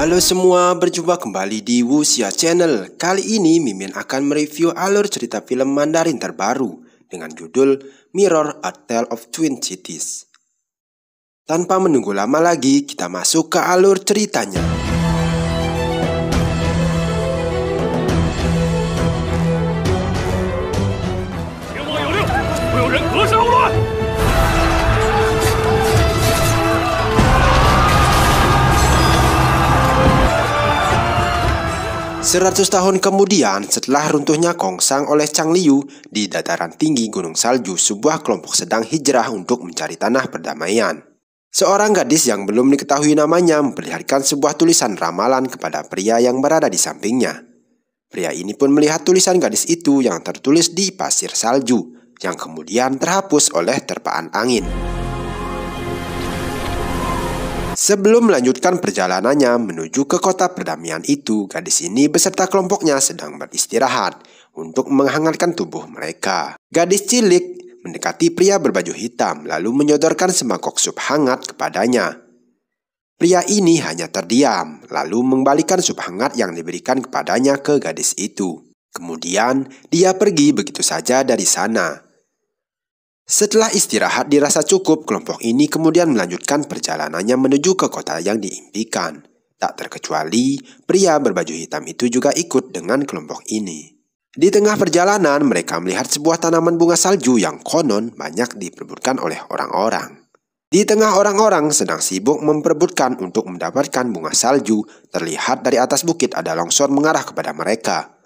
Halo semua, berjumpa kembali di Wuxia Channel. Kali ini Mimin akan mereview alur cerita film Mandarin terbaru dengan judul Mirror: A Tale of Twin Cities. Tanpa menunggu lama lagi, kita masuk ke alur ceritanya. Seratus tahun kemudian, setelah runtuhnya Kongsang oleh Chang Liu di dataran tinggi Gunung Salju, sebuah kelompok sedang hijrah untuk mencari tanah perdamaian. Seorang gadis yang belum diketahui namanya memperlihatkan sebuah tulisan ramalan kepada pria yang berada di sampingnya. Pria ini pun melihat tulisan gadis itu yang tertulis di pasir salju, yang kemudian terhapus oleh terpaan angin. Sebelum melanjutkan perjalanannya menuju ke kota perdamaian itu, gadis ini beserta kelompoknya sedang beristirahat untuk menghangatkan tubuh mereka. Gadis cilik mendekati pria berbaju hitam lalu menyodorkan semangkok sup hangat kepadanya. Pria ini hanya terdiam lalu mengembalikan sup hangat yang diberikan kepadanya ke gadis itu. Kemudian dia pergi begitu saja dari sana. Setelah istirahat dirasa cukup, kelompok ini kemudian melanjutkan perjalanannya menuju ke kota yang diimpikan. Tak terkecuali, pria berbaju hitam itu juga ikut dengan kelompok ini. Di tengah perjalanan, mereka melihat sebuah tanaman bunga salju yang konon banyak diperebutkan oleh orang-orang. Di tengah orang-orang sedang sibuk memperebutkan untuk mendapatkan bunga salju, terlihat dari atas bukit ada longsor mengarah kepada mereka.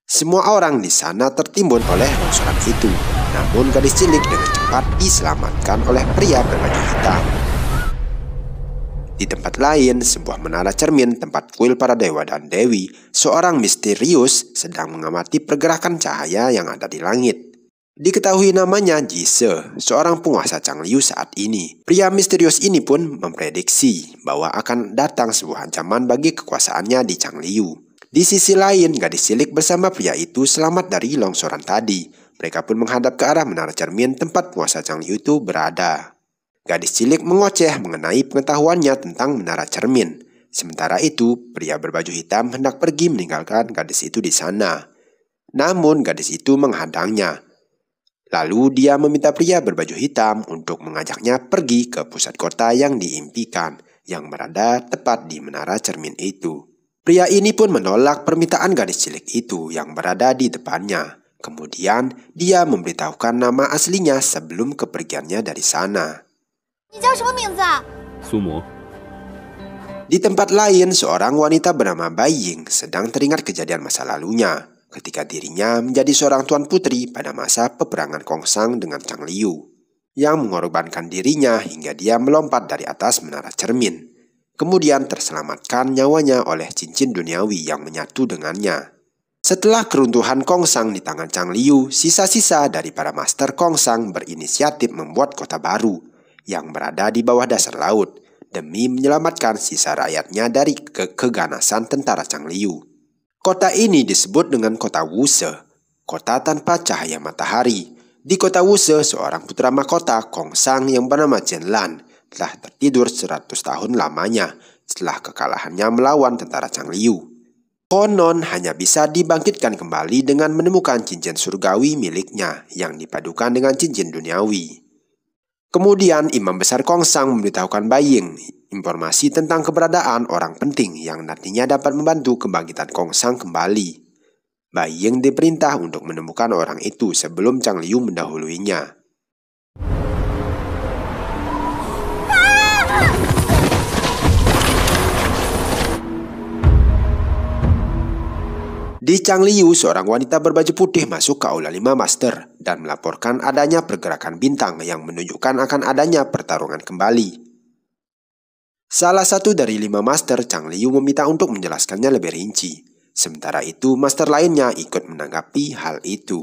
Semua orang di sana tertimbun oleh longsoran itu. Namun gadis cilik dengan cepat diselamatkan oleh pria berbaju hitam. Di tempat lain, sebuah menara cermin tempat kuil para dewa dan dewi, seorang misterius sedang mengamati pergerakan cahaya yang ada di langit. Diketahui namanya Jise, seorang penguasa Chang Liu saat ini. Pria misterius ini pun memprediksi bahwa akan datang sebuah ancaman bagi kekuasaannya di Chang Liu. Di sisi lain, gadis cilik bersama pria itu selamat dari longsoran tadi. Mereka pun menghadap ke arah menara cermin tempat penguasa Chang Liu itu berada. Gadis cilik mengoceh mengenai pengetahuannya tentang menara cermin. Sementara itu, pria berbaju hitam hendak pergi meninggalkan gadis itu di sana. Namun gadis itu menghadangnya. Lalu dia meminta pria berbaju hitam untuk mengajaknya pergi ke pusat kota yang diimpikan, yang berada tepat di menara cermin itu. Pria ini pun menolak permintaan gadis cilik itu yang berada di depannya. Kemudian dia memberitahukan nama aslinya sebelum kepergiannya dari sana. Di tempat lain, seorang wanita bernama Bai Ying sedang teringat kejadian masa lalunya ketika dirinya menjadi seorang tuan putri pada masa peperangan Kongsang dengan Chang Liu, yang mengorbankan dirinya hingga dia melompat dari atas menara cermin. Kemudian terselamatkan nyawanya oleh cincin duniawi yang menyatu dengannya. Setelah keruntuhan Kongsang di tangan Chang Liu, sisa-sisa dari para master Kongsang berinisiatif membuat kota baru yang berada di bawah dasar laut demi menyelamatkan sisa rakyatnya dari keganasan tentara Chang Liu. Kota ini disebut dengan kota Wuse, kota tanpa cahaya matahari. Di kota Wuse, seorang putra mahkota Kongsang yang bernama Chen Lan telah tertidur 100 tahun lamanya setelah kekalahannya melawan tentara Chang Liu. Konon hanya bisa dibangkitkan kembali dengan menemukan cincin surgawi miliknya yang dipadukan dengan cincin duniawi. Kemudian Imam Besar Kongsang memberitahukan Bai Ying informasi tentang keberadaan orang penting yang nantinya dapat membantu kebangkitan Kongsang kembali. Bai Ying diperintah untuk menemukan orang itu sebelum Chang Liu mendahuluinya. Di Chang Liu, seorang wanita berbaju putih masuk ke aula 5 master dan melaporkan adanya pergerakan bintang yang menunjukkan akan adanya pertarungan kembali. Salah satu dari 5 master Chang Liu meminta untuk menjelaskannya lebih rinci. Sementara itu, master lainnya ikut menanggapi hal itu.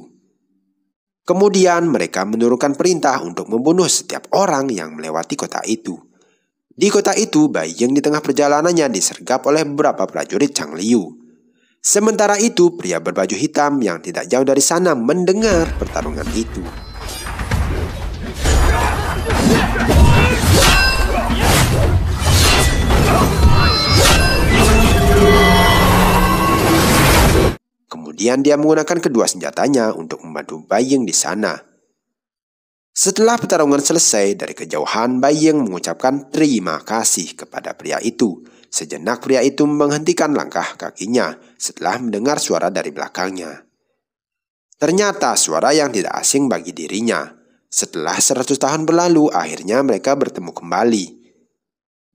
Kemudian mereka menurunkan perintah untuk membunuh setiap orang yang melewati kota itu. Di kota itu, Bai Ying di tengah perjalanannya disergap oleh beberapa prajurit Chang Liu. Sementara itu, pria berbaju hitam yang tidak jauh dari sana mendengar pertarungan itu. Kemudian dia menggunakan kedua senjatanya untuk membantu Baying di sana. Setelah pertarungan selesai, dari kejauhan Baying mengucapkan terima kasih kepada pria itu. Sejenak pria itu menghentikan langkah kakinya setelah mendengar suara dari belakangnya. Ternyata suara yang tidak asing bagi dirinya. Setelah 100 tahun berlalu, akhirnya mereka bertemu kembali.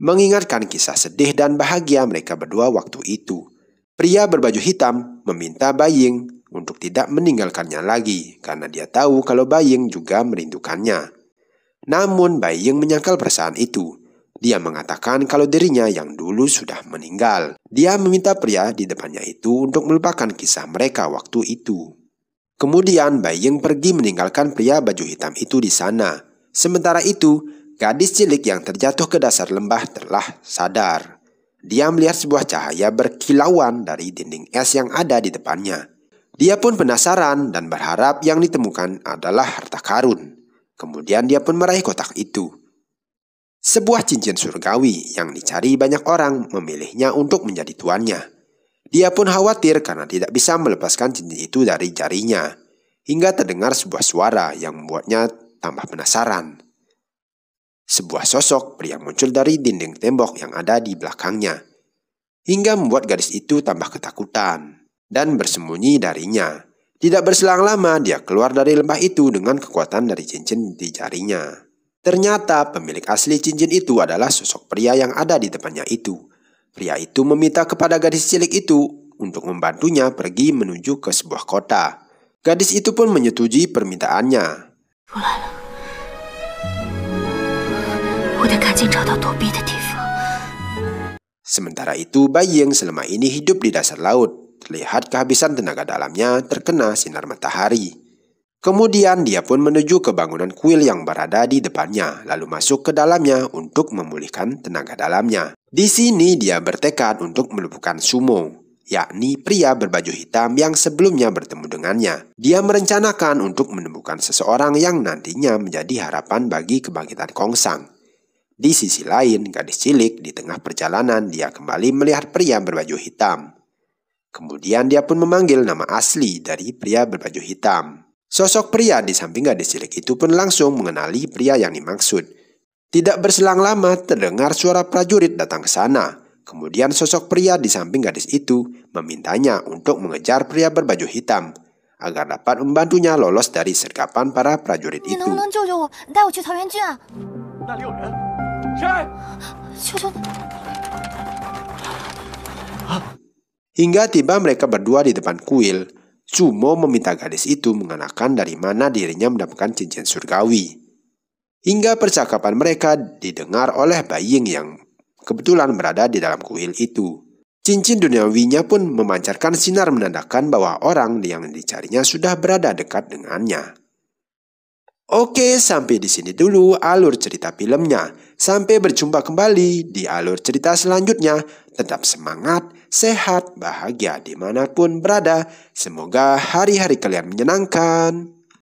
Mengingatkan kisah sedih dan bahagia mereka berdua waktu itu. Pria berbaju hitam meminta Baying untuk tidak meninggalkannya lagi karena dia tahu kalau Baying juga merindukannya. Namun Baying menyangkal perasaan itu. Dia mengatakan kalau dirinya yang dulu sudah meninggal. Dia meminta pria di depannya itu untuk melupakan kisah mereka waktu itu. Kemudian Baying pergi meninggalkan pria baju hitam itu di sana. Sementara itu, gadis cilik yang terjatuh ke dasar lembah telah sadar. Dia melihat sebuah cahaya berkilauan dari dinding es yang ada di depannya. Dia pun penasaran dan berharap yang ditemukan adalah harta karun. Kemudian dia pun meraih kotak itu. Sebuah cincin surgawi yang dicari banyak orang memilihnya untuk menjadi tuannya. Dia pun khawatir karena tidak bisa melepaskan cincin itu dari jarinya. Hingga terdengar sebuah suara yang membuatnya tambah penasaran. Sebuah sosok pria muncul dari dinding tembok yang ada di belakangnya. Hingga membuat gadis itu tambah ketakutan dan bersembunyi darinya. Tidak berselang lama dia keluar dari lembah itu dengan kekuatan dari cincin di jarinya. Ternyata pemilik asli cincin itu adalah sosok pria yang ada di depannya itu. Pria itu meminta kepada gadis cilik itu untuk membantunya pergi menuju ke sebuah kota. Gadis itu pun menyetujui permintaannya. Sementara itu, Baying selama ini hidup di dasar laut. Terlihat kehabisan tenaga dalamnya terkena sinar matahari. Kemudian dia pun menuju ke bangunan kuil yang berada di depannya, lalu masuk ke dalamnya untuk memulihkan tenaga dalamnya. Di sini dia bertekad untuk melumpuhkan Sumo, yakni pria berbaju hitam yang sebelumnya bertemu dengannya. Dia merencanakan untuk menemukan seseorang yang nantinya menjadi harapan bagi kebangkitan Kongsang. Di sisi lain, gadis cilik di tengah perjalanan dia kembali melihat pria berbaju hitam. Kemudian dia pun memanggil nama asli dari pria berbaju hitam. Sosok pria di samping gadis cilik itu pun langsung mengenali pria yang dimaksud. Tidak berselang lama terdengar suara prajurit datang ke sana. Kemudian sosok pria di samping gadis itu memintanya untuk mengejar pria berbaju hitam agar dapat membantunya lolos dari sergapan para prajurit itu. Hingga tiba mereka berdua di depan kuil. Sumo meminta gadis itu mengenakan dari mana dirinya mendapatkan cincin surgawi. Hingga percakapan mereka didengar oleh Baying yang kebetulan berada di dalam kuil itu. Cincin duniawinya pun memancarkan sinar menandakan bahwa orang yang dicarinya sudah berada dekat dengannya. Oke, sampai di sini dulu alur cerita filmnya. Sampai berjumpa kembali di alur cerita selanjutnya. Tetap semangat, sehat, bahagia dimanapun berada. Semoga hari-hari kalian menyenangkan.